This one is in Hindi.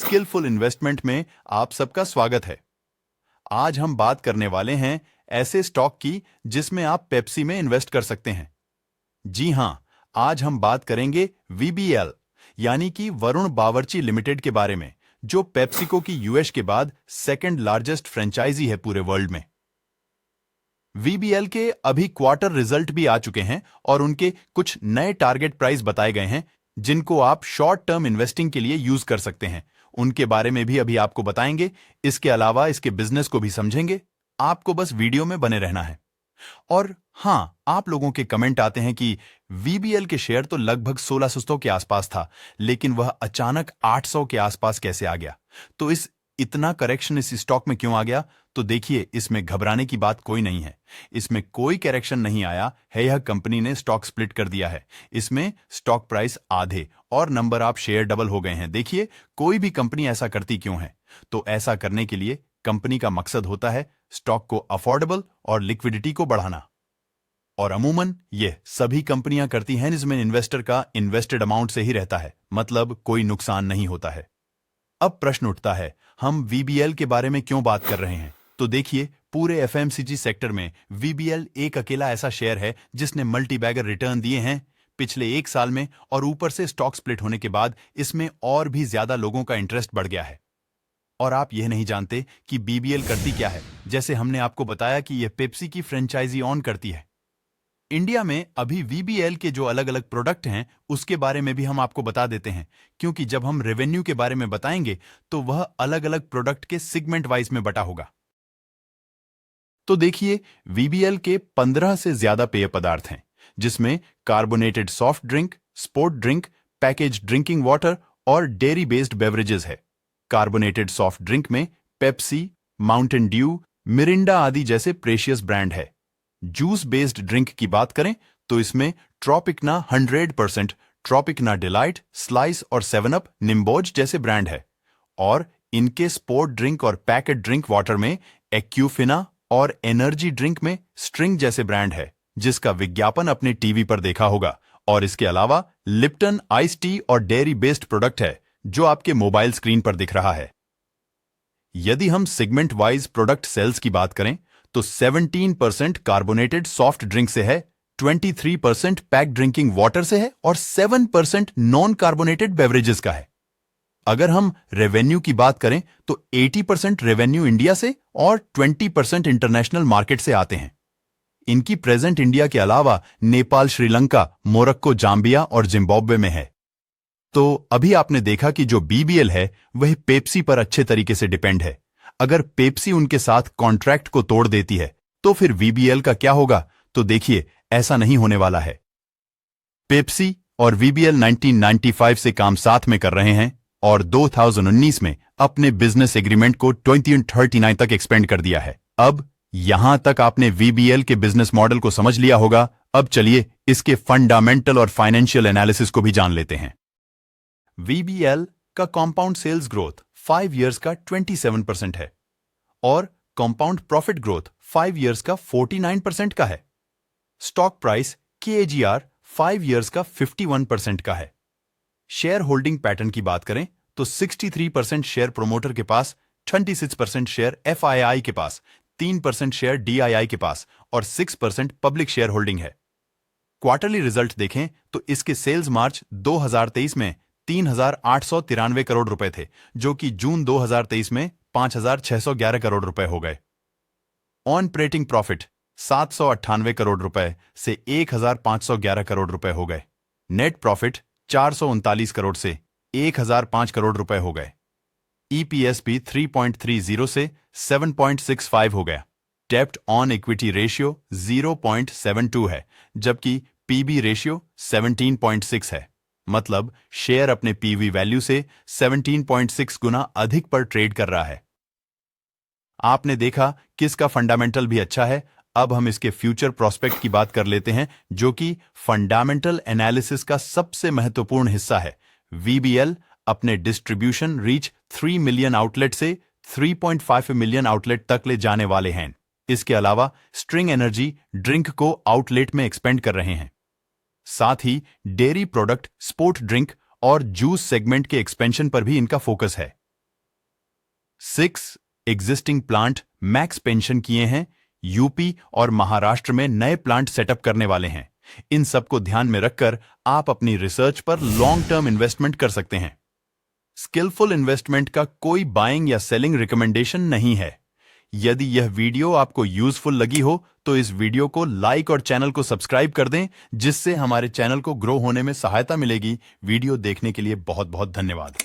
स्किलफुल इन्वेस्टमेंट में आप सबका स्वागत है। आज हम बात करने वाले हैं ऐसे स्टॉक की जिसमें आप पेप्सी में इन्वेस्ट कर सकते हैं। जी हां, आज हम बात करेंगे वीबीएल यानी कि वरुण बावर्ची लिमिटेड के बारे में, जो पेप्सिको की यूएस के बाद सेकंड लार्जेस्ट फ्रेंचाइजी है पूरे वर्ल्ड में। वीबीएल के अभी क्वार्टर रिजल्ट भी आ चुके हैं और उनके कुछ नए टारगेट प्राइस बताए गए हैं जिनको आप शॉर्ट टर्म इन्वेस्टिंग के लिए यूज कर सकते हैं। उनके बारे में भी अभी आपको बताएंगे। इसके अलावा इसके बिजनेस को भी समझेंगे। आपको बस वीडियो में बने रहना है। और हां, आप लोगों के कमेंट आते हैं कि वीबीएल के शेयर तो लगभग 1600 के आसपास था, लेकिन वह अचानक 800 के आसपास कैसे आ गया। तो इतना करेक्शन इस स्टॉक में क्यों आ गया? तो देखिए, इसमें घबराने की बात कोई नहीं है। इसमें कोई करेक्शन नहीं आया है, यह कंपनी ने स्टॉक स्प्लिट कर दिया है। इसमें स्टॉक प्राइस आधे और नंबर ऑफ शेयर डबल हो गए हैं। देखिए, कोई भी कंपनी ऐसा करती क्यों है? तो ऐसा करने के लिए कंपनी का मकसद होता है स्टॉक को अफोर्डेबल और लिक्विडिटी को बढ़ाना। और अमूमन ये सभी कंपनियां करती हैं जिसमें इन्वेस्टर का इन्वेस्टेड अमाउंट से ही रहता है, मतलब कोई नुकसान नहीं होता है। अब प्रश्न उठता है, हम वीबीएल के बारे में क्यों बात कर रहे हैं? तो देखिए, पूरे एफएमसीजी सेक्टर में वीबीएल एक अकेला ऐसा शेयर है जिसने मल्टीबैगर रिटर्न दिए हैं पिछले 1 साल में, और ऊपर से स्टॉक स्प्लिट होने के बाद इसमें और भी ज्यादा लोगों का इंटरेस्ट बढ़ गया है। और आप यह नहीं जानते कि बीबीएल करती क्या है। जैसे हमने आपको बताया कि यह पेप्सी की फ्रेंचाइजी ऑन करती है। इंडिया में अभी वीबीएल के जो अलग अलग प्रोडक्ट हैं उसके बारे में भी हम आपको बता देते हैं, क्योंकि जब हम रेवेन्यू के बारे में बताएंगे तो वह अलग अलग प्रोडक्ट के सेगमेंट वाइज में बटा होगा। तो देखिए, वीबीएल के 15 से ज्यादा पेय पदार्थ हैं, जिसमें carbonated soft drink, sport drink, package drinking water और डेयरी बेस्ड बेवरेजेस है। कार्बोनेटेड सॉफ्ट ड्रिंक में पेप्सी, माउंटेन ड्यू, मिरिंडा आदि जैसे प्रेशियस ब्रांड है। जूस बेस्ड ड्रिंक की बात करें तो इसमें ट्रॉपिकना 100%, ट्रॉपिकना डिलाइट, स्लाइस और 7 अप, निम्बोज जैसे ब्रांड है। और इनके स्पोर्ट ड्रिंक और पैकेट ड्रिंक वाटर में एक्यूफिना और एनर्जी ड्रिंक में स्ट्रिंग जैसे ब्रांड है, जिसका विज्ञापन अपने टीवी पर देखा होगा। और इसके अलावा लिप्टन आइस टी और डेयरी बेस्ड प्रोडक्ट है जो आपके मोबाइल स्क्रीन पर दिख रहा है। यदि हम सेगमेंट वाइज प्रोडक्ट सेल्स की बात करें तो 17% कार्बोनेटेड सॉफ्ट ड्रिंक से है, 23% पैक ड्रिंकिंग वाटर से है और 7% नॉन कार्बोनेटेड बेवरेजेस का है। अगर हम रेवेन्यू की बात करें तो 80% रेवेन्यू इंडिया से और 20% इंटरनेशनल मार्केट से आते हैं। इनकी प्रेजेंट इंडिया के अलावा नेपाल, श्रीलंका, मोरक्को, जाम्बिया और जिम्बाब्वे में है। तो अभी आपने देखा कि जो बीबीएल है वह पेप्सी पर अच्छे तरीके से डिपेंड है। अगर पेप्सी उनके साथ कॉन्ट्रैक्ट को तोड़ देती है तो फिर वीबीएल का क्या होगा? तो देखिए, ऐसा नहीं होने वाला है। पेप्सी और वीबीएल 1995 से काम साथ में कर रहे हैं और 2019 में अपने बिजनेस एग्रीमेंट को 2039 तक एक्सपेंड कर दिया है। अब यहां तक आपने वीबीएल के बिजनेस मॉडल को समझ लिया होगा। अब चलिए इसके फंडामेंटल और फाइनेंशियल एनालिसिस को भी जान लेते हैं। वीबीएल का कंपाउंड सेल्स ग्रोथ 5 इयर्स का 27% है और कंपाउंड प्रॉफिट ग्रोथ 5 इयर्स का 49% का है। स्टॉक प्राइस केजीआर 5 इयर्स का 51% का है। शेयर होल्डिंग पैटर्न की बात करें तो 63% शेयर प्रोमोटर के पास, 26% शेयर एफआईआई के पास, 3% शेयर डीआईआई के पास और 6% पब्लिक शेयर होल्डिंग है। क्वार्टरली रिजल्ट देखें तो इसके सेल्स मार्च 2023 में 3,893 करोड़ रुपए थे, जो कि जून 2023 में 5,611 करोड़ रुपए हो गए। ऑपरेटिंग प्रॉफिट 798 करोड़ रुपए से 1,511 करोड़ रुपए हो गए। नेट प्रॉफिट 439 करोड़ से 1,005 करोड़ रुपए हो गए। ईपीएस भी 3.30 से 7.65 हो गया। डेब्ट ऑन इक्विटी रेशियो 0.72 है, जबकि पीबी रेशियो 17.6 है। मतलब शेयर अपने पीवी वैल्यू से 17.6 गुना अधिक पर ट्रेड कर रहा है। आपने देखा कि इसका फंडामेंटल भी अच्छा है। अब हम इसके फ्यूचर प्रोस्पेक्ट की बात कर लेते हैं, जो कि फंडामेंटल एनालिसिस का सबसे महत्वपूर्ण हिस्सा है। वीबीएल अपने डिस्ट्रीब्यूशन रीच 3 मिलियन आउटलेट से 3.5 मिलियन आउटलेट तक ले जाने वाले हैं। इसके अलावा स्ट्रिंग एनर्जी ड्रिंक को आउटलेट में एक्सपेंड कर रहे हैं। साथ ही डेयरी प्रोडक्ट, स्पोर्ट ड्रिंक और जूस सेगमेंट के एक्सपेंशन पर भी इनका फोकस है। 6 एग्जिस्टिंग प्लांट मैक्स पेंशन किए हैं, यूपी और महाराष्ट्र में नए प्लांट सेटअप करने वाले हैं। इन सबको ध्यान में रखकर आप अपनी रिसर्च पर लॉन्ग टर्म इन्वेस्टमेंट कर सकते हैं। स्किलफुल इन्वेस्टमेंट का कोई बाइंग या सेलिंग रिकमेंडेशन नहीं है। यदि यह वीडियो आपको यूजफुल लगी हो तो इस वीडियो को लाइक और चैनल को सब्सक्राइब कर दें, जिससे हमारे चैनल को ग्रो होने में सहायता मिलेगी। वीडियो देखने के लिए बहुत बहुत धन्यवाद।